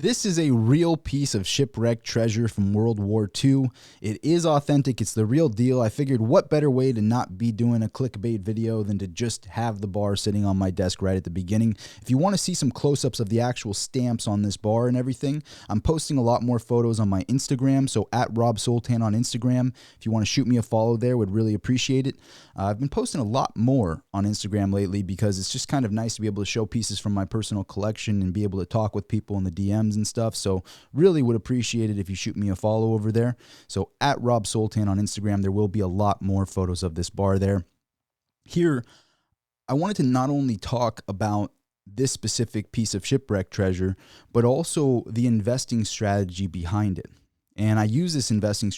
This is a real piece of shipwreck treasure from World War II. It is authentic. It's the real deal. I figured what better way to not be doing a clickbait video than to just have the bar sitting on my desk right at the beginning. If you want to see some close-ups of the actual stamps on this bar and everything, I'm posting a lot more photos on my Instagram, so at Soltan on Instagram. If you want to shoot me a follow there, would really appreciate it. I've been posting a lot more on Instagram lately because it's just kind of nice to be able to show pieces from my personal collection and be able to talk with people in the DMs and stuff. So really would appreciate it if you shoot me a follow over there. So at Soltan on Instagram, there will be a lot more photos of this bar there. Here, I wanted to not only talk about this specific piece of shipwreck treasure, but also the investing strategy behind it. And I have used this investing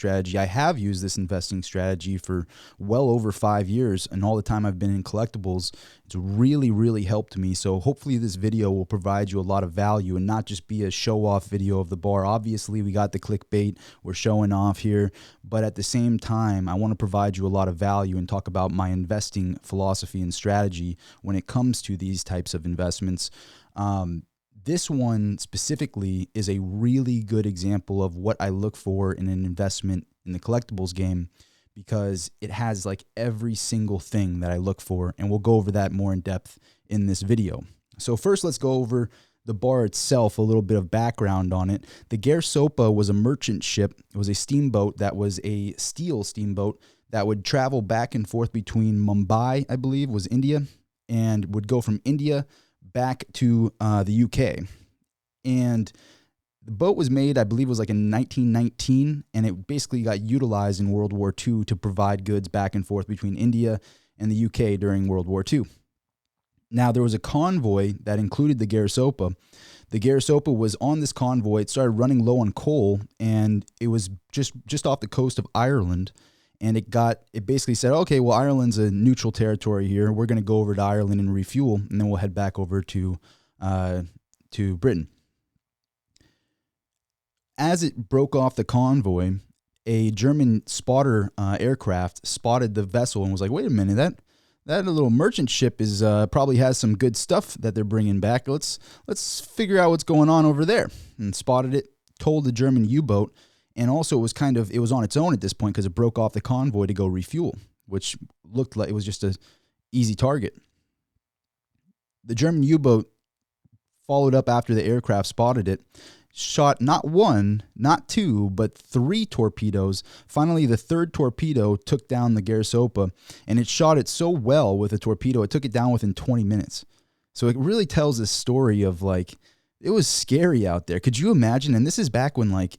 strategy for well over 5 years, and all the time I've been in collectibles, it's really helped me. So hopefully this video will provide you a lot of value and not just be a show-off video of the bar. Obviously, we got the clickbait, we're showing off here, but at the same time, I want to provide you a lot of value and talk about my investing philosophy and strategy when it comes to these types of investments. This one specifically is a really good example of what I look for in an investment in the collectibles game, because it has like every single thing that I look for, and we'll go over that more in depth in this video. So first, let's go over the bar itself, a little bit of background on it. The Gairsoppa was a merchant ship. It was a steamboat that was a steel steamboat that would travel back and forth between Mumbai, I believe was India, and would go from India back to the UK. And the boat was made, I believe it was like in 1919, and it basically got utilized in World War II to provide goods back and forth between India and the UK during World War II. Now, there was a convoy that included the Gairsoppa. The Gairsoppa was on this convoy. It started running low on coal, and it was just off the coast of Ireland. And it basically said, okay, well, Ireland's a neutral territory here. We're going to go over to Ireland and refuel, and then we'll head back over to Britain. As it broke off the convoy, a German spotter aircraft spotted the vessel and was like, wait a minute, that little merchant ship is probably has some good stuff that they're bringing back. Let's figure out what's going on over there. And spotted it, told the German U-boat. And also it was on its own at this point because it broke off the convoy to go refuel, which looked like it was just an easy target. The German U-boat followed up after the aircraft spotted it, shot not one, not two, but 3 torpedoes. Finally, the third torpedo took down the Gairsoppa, and it shot it so well with a torpedo, it took it down within 20 minutes. So it really tells this story of like, it was scary out there. Could you imagine? And this is back when like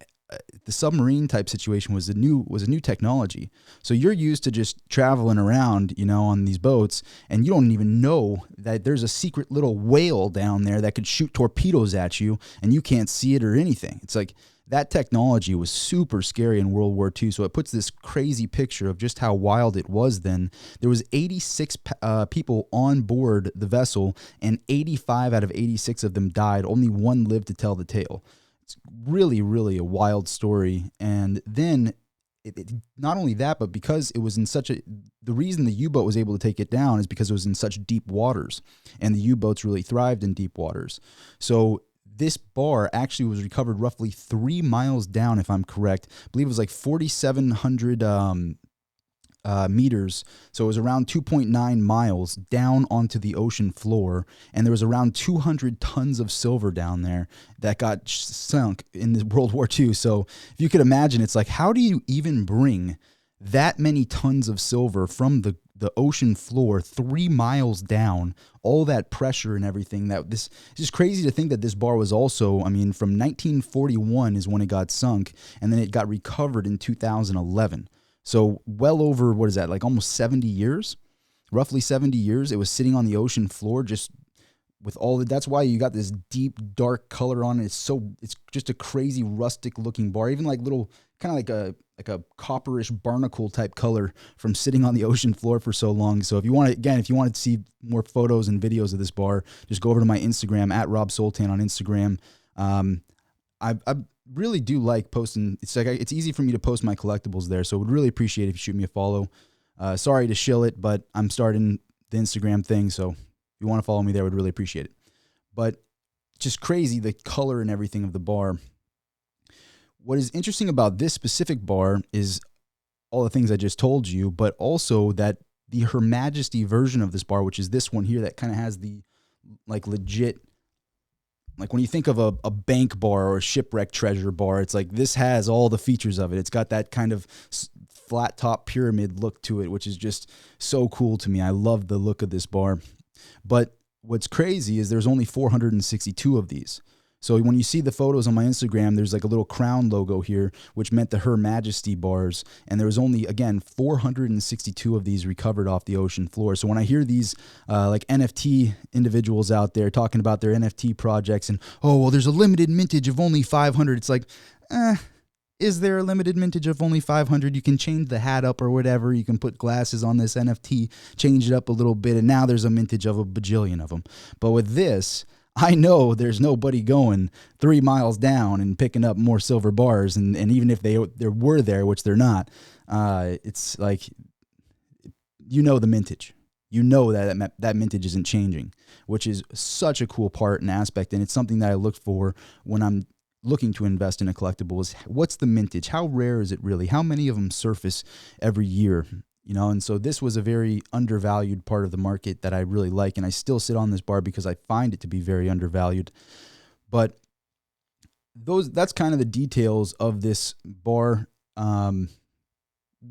the submarine type situation was a new technology. So you're used to just traveling around, on these boats, and you don't even know that there's a secret little whale down there that could shoot torpedoes at you, and you can't see it or anything. It's like that technology was super scary in World War II. So it puts this crazy picture of just how wild it was then. There was 86 people on board the vessel, and 85 out of 86 of them died. Only one lived to tell the tale. It's really a wild story. And then not only that, but because it was in the reason the U-boat was able to take it down is because it was in such deep waters, and the U-boats really thrived in deep waters. So this bar actually was recovered roughly 3 miles down, if I'm correct. I believe it was like 4,700 meters. So it was around 2.9 miles down onto the ocean floor. And there was around 200 tons of silver down there that got sunk in the World War II. So if you could imagine, it's like, how do you even bring that many tons of silver from the ocean floor 3 miles down, all that pressure and everything? It's just crazy to think that this bar was also, from 1941 is when it got sunk, and then it got recovered in 2011. So well over, what is that, like almost 70 years? Roughly 70 years. It was sitting on the ocean floor just with that's why you got this deep, dark color on it. It's just a crazy rustic looking bar, even like little, kind of like a copperish barnacle type color from sitting on the ocean floor for so long. So if you want to see more photos and videos of this bar, just go over to my Instagram at Soltan on Instagram. I really do like posting. It's easy for me to post my collectibles there, so I would really appreciate it if you shoot me a follow. Sorry to shill it, but I'm starting the Instagram thing, so if you want to follow me there, I would really appreciate it. But just crazy, the color and everything of the bar. What is interesting about this specific bar is all the things I just told you, but also that the Her Majesty version of this bar, which is this one here that kind of has the like legit, like when you think of a bank bar or a shipwreck treasure bar, it's like this has all the features of it. It's got that kind of flat top pyramid look to it, which is just so cool to me. I love the look of this bar. But what's crazy is there's only 462 of these. So when you see the photos on my Instagram, there's like a little crown logo here, which meant the Her Majesty bars. And there was only, again, 462 of these recovered off the ocean floor. So when I hear these like NFT individuals out there talking about their NFT projects and, oh, well, there's a limited mintage of only 500. It's like, is there a limited mintage of only 500? You can change the hat up or whatever. You can put glasses on this NFT, change it up a little bit, and now there's a mintage of a bajillion of them. But with this, I know there's nobody going 3 miles down and picking up more silver bars, and even if they were there, which they're not, it's like, you know the mintage. You know that mintage isn't changing, which is such a cool part and aspect, and it's something that I look for when I'm looking to invest in a collectible is what's the mintage? How rare is it really? How many of them surface every year? You know, and so this was a very undervalued part of the market that I really like, and I still sit on this bar because I find it to be very undervalued. But that's kind of the details of this bar.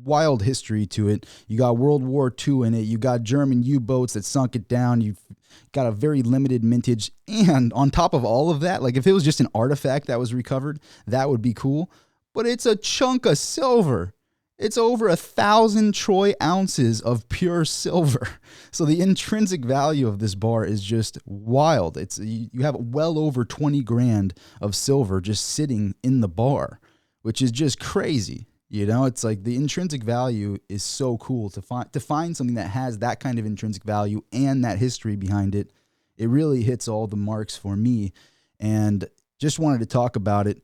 Wild history to it. You got World War II in it. You got German U-boats that sunk it down. You've got a very limited mintage. And on top of all of that, like if it was just an artifact that was recovered, that would be cool. But it's a chunk of silver. It's over 1,000 troy ounces of pure silver. So the intrinsic value of this bar is just wild. You have well over 20 grand of silver just sitting in the bar, which is just crazy. You know, it's like the intrinsic value is so cool to find something that has that kind of intrinsic value and that history behind it. It really hits all the marks for me, and just wanted to talk about it,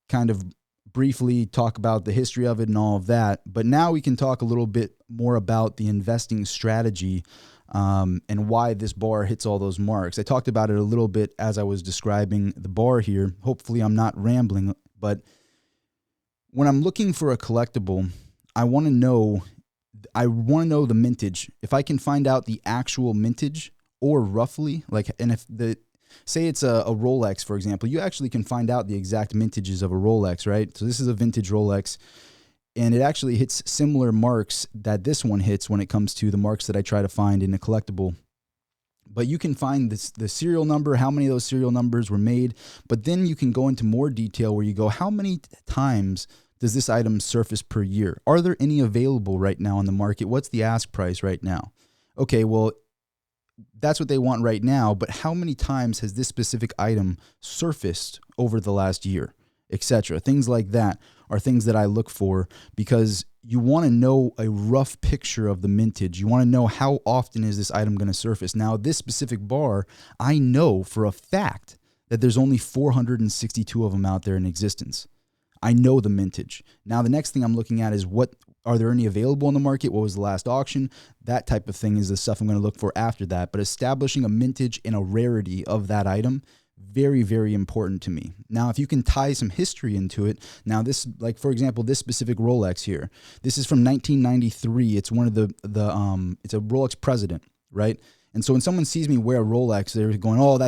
kind of briefly talk about the history of it and all of that. But now we can talk a little bit more about the investing strategy and why this bar hits all those marks. I talked about it a little bit as I was describing the bar here. Hopefully I'm not rambling, but when I'm looking for a collectible, I want to know the mintage. If I can find out the actual mintage or roughly, and if say it's a Rolex, for example, you actually can find out the exact mintages of a Rolex, right? So this is a vintage Rolex, and it actually hits similar marks that this one hits when it comes to the marks that I try to find in a collectible. But you can find the serial number, how many of those serial numbers were made, but then you can go into more detail where you go, how many times does this item surface per year? Are there any available right now on the market? What's the ask price right now? Okay, well, that's what they want right now, but how many times has this specific item surfaced over the last year, etc.? Things like that are things that I look for because you want to know a rough picture of the mintage. You want to know how often is this item going to surface. Now, this specific bar, I know for a fact that there's only 462 of them out there in existence. I know the mintage. Now, the next thing I'm looking at is are there any available in the market? What was the last auction? That type of thing is the stuff I'm going to look for after that. But establishing a mintage and a rarity of that item, very, very important to me. Now, if you can tie some history into it, now this, like for example, this specific Rolex here, this is from 1993. It's one of it's a Rolex President, right? And so when someone sees me wear a Rolex, they're going, oh,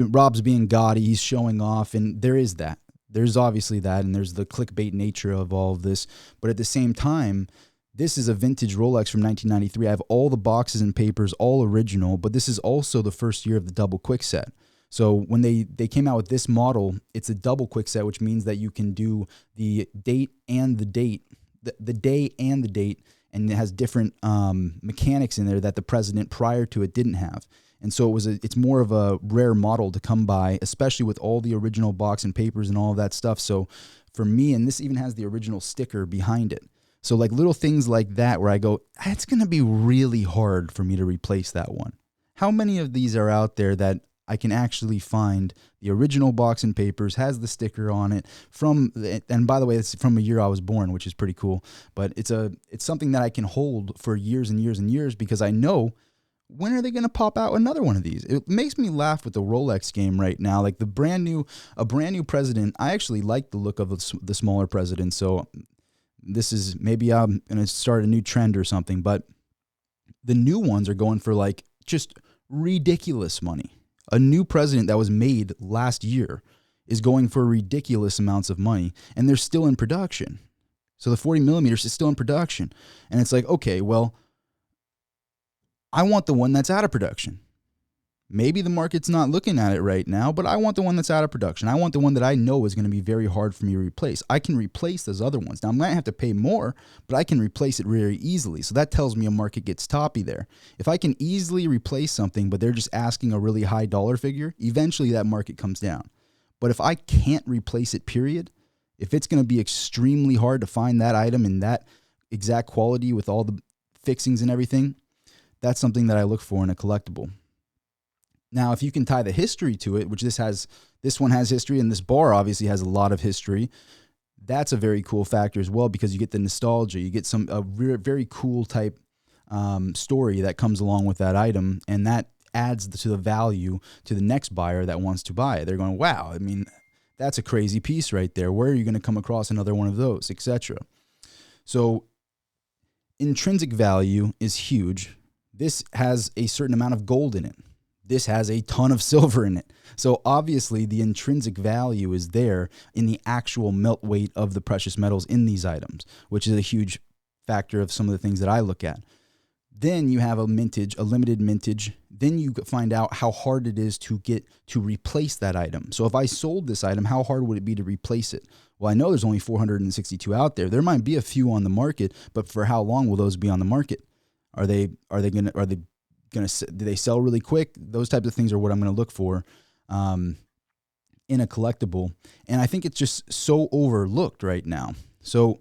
Rob's being gaudy, he's showing off, and there is that. There's obviously that, and there's the clickbait nature of all of this. But at the same time, this is a vintage Rolex from 1993. I have all the boxes and papers, all original, but this is also the first year of the double quick set. So when they came out with this model, it's a double quick set, which means that you can do the date and the date, the day and the date, and it has different mechanics in there that the president prior to it didn't have. And so it's more of a rare model to come by, especially with all the original box and papers and all of that stuff. So for me, and this even has the original sticker behind it. So like little things like that where I go, it's going to be really hard for me to replace that one. How many of these are out there that I can actually find the original box and papers, has the sticker on it and by the way, it's from a year I was born, which is pretty cool. But it's something that I can hold for years and years and years because I know when are they going to pop out another one of these? It makes me laugh with the Rolex game right now. Like a brand new president. I actually like the look of the smaller president. So this is, maybe I'm going to start a new trend or something, but the new ones are going for like just ridiculous money. A new president that was made last year is going for ridiculous amounts of money, and they're still in production. So the 40 millimeters is still in production. And it's like, okay, well, I want the one that's out of production. Maybe the market's not looking at it right now, but I want the one that's out of production. I want the one that I know is going to be very hard for me to replace. I can replace those other ones. Now, I might have to pay more, but I can replace it very easily. So that tells me a market gets toppy there. If I can easily replace something, but they're just asking a really high dollar figure, eventually that market comes down. But if I can't replace it, period, if it's going to be extremely hard to find that item in that exact quality with all the fixings and everything, that's something that I look for in a collectible. Now, if you can tie the history to it, which this one has history, and this bar obviously has a lot of history, that's a very cool factor as well, because you get the nostalgia, you get a very cool type story that comes along with that item, and that adds to the value to the next buyer that wants to buy it. They're going, wow, I mean, that's a crazy piece right there. Where are you going to come across another one of those, etc.? So intrinsic value is huge. This has a certain amount of gold in it. This has a ton of silver in it. So obviously the intrinsic value is there in the actual melt weight of the precious metals in these items, which is a huge factor of some of the things that I look at. Then you have a limited mintage. Then you find out how hard it is to get to replace that item. So if I sold this item, how hard would it be to replace it? Well, I know there's only 462 out there. There might be a few on the market, but for how long will those be on the market? Do they sell really quick? Those types of things are what I'm going to look for in a collectible. And I think it's just so overlooked right now. So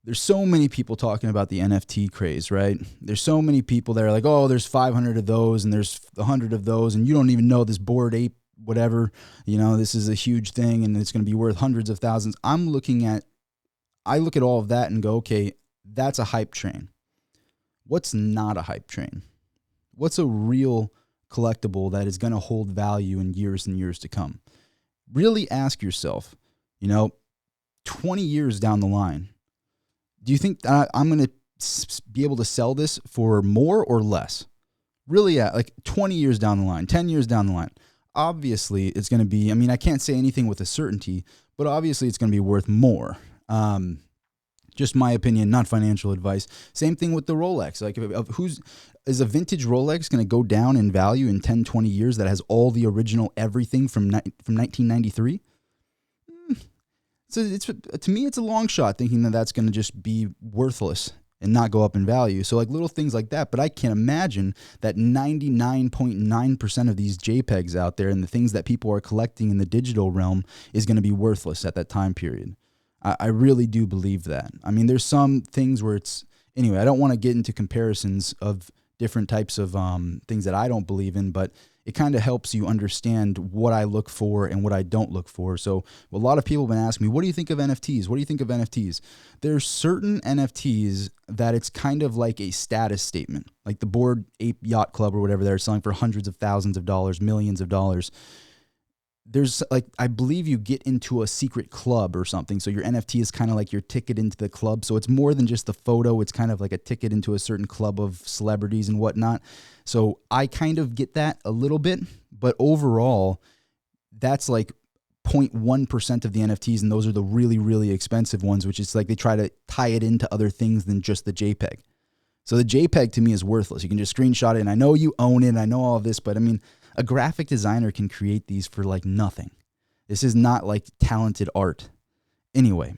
there's so many people talking about the NFT craze, right? There's so many people that are like, oh, there's 500 of those and there's 100 of those, and you don't even know this Bored Ape, whatever, this is a huge thing and it's going to be worth hundreds of thousands. I look at all of that and go, okay, that's a hype train. What's not a hype train? What's a real collectible that is going to hold value in years and years to come? Really ask yourself, 20 years down the line, do you think that I'm going to be able to sell this for more or less? Really, like 20 years down the line, 10 years down the line. Obviously, it's going to be, I can't say anything with a certainty, but obviously it's going to be worth more. Just my opinion, not financial advice. Same thing with the Rolex. Like, is a vintage Rolex going to go down in value in 10, 20 years that has all the original everything from 1993? So to me, it's a long shot thinking that that's going to just be worthless and not go up in value. So like little things like that. But I can imagine that 99.9% of these JPEGs out there and the things that people are collecting in the digital realm is going to be worthless at that time period. I really do believe that. There's some things where anyway, I don't want to get into comparisons of different types of things that I don't believe in, but it kind of helps you understand what I look for and what I don't look for. So a lot of people have been asking me, what do you think of NFTs? What do you think of NFTs? There's certain NFTs that it's kind of like a status statement, like the Bored Ape Yacht Club or whatever, they're selling for hundreds of thousands of dollars, millions of dollars. There's I believe you get into a secret club or something. So your NFT is kind of like your ticket into the club. So it's more than just the photo. It's kind of like a ticket into a certain club of celebrities and whatnot. So I kind of get that a little bit, but overall, that's like 0.1% of the NFTs. And those are the really, really expensive ones, which is like they try to tie it into other things than just the JPEG. So the JPEG to me is worthless. You can just screenshot it. And I know you own it. And I know all of this, but a graphic designer can create these for like nothing. This is not like talented art. Anyway,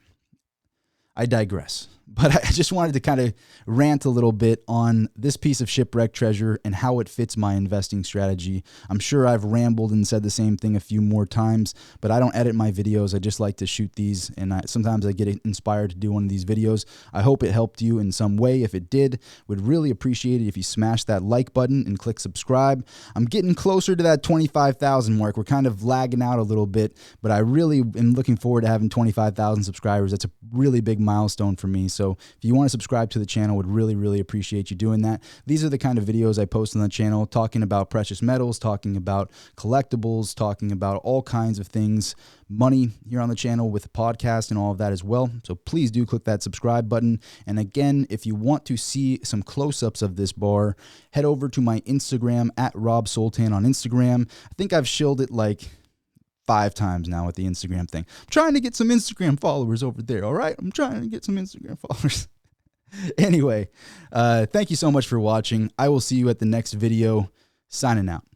I digress. But I just wanted to kind of rant a little bit on this piece of shipwreck treasure and how it fits my investing strategy. I'm sure I've rambled and said the same thing a few more times, but I don't edit my videos. I just like to shoot these, and sometimes I get inspired to do one of these videos. I hope it helped you in some way. If it did, would really appreciate it if you smash that like button and click subscribe. I'm getting closer to that 25,000 mark. We're kind of lagging out a little bit, but I really am looking forward to having 25,000 subscribers. That's a really big milestone for me. So if you want to subscribe to the channel, would really, really appreciate you doing that. These are the kind of videos I post on the channel, talking about precious metals, talking about collectibles, talking about all kinds of things, money here on the channel with the podcast and all of that as well. So please do click that subscribe button. And again, if you want to see some close-ups of this bar, head over to my Instagram at Soltan on Instagram. I think I've shilled it like 5 times now with the Instagram thing. I'm trying to get some Instagram followers over there, all right? I'm trying to get some Instagram followers. Anyway, thank you so much for watching. I will see you at the next video. Signing out.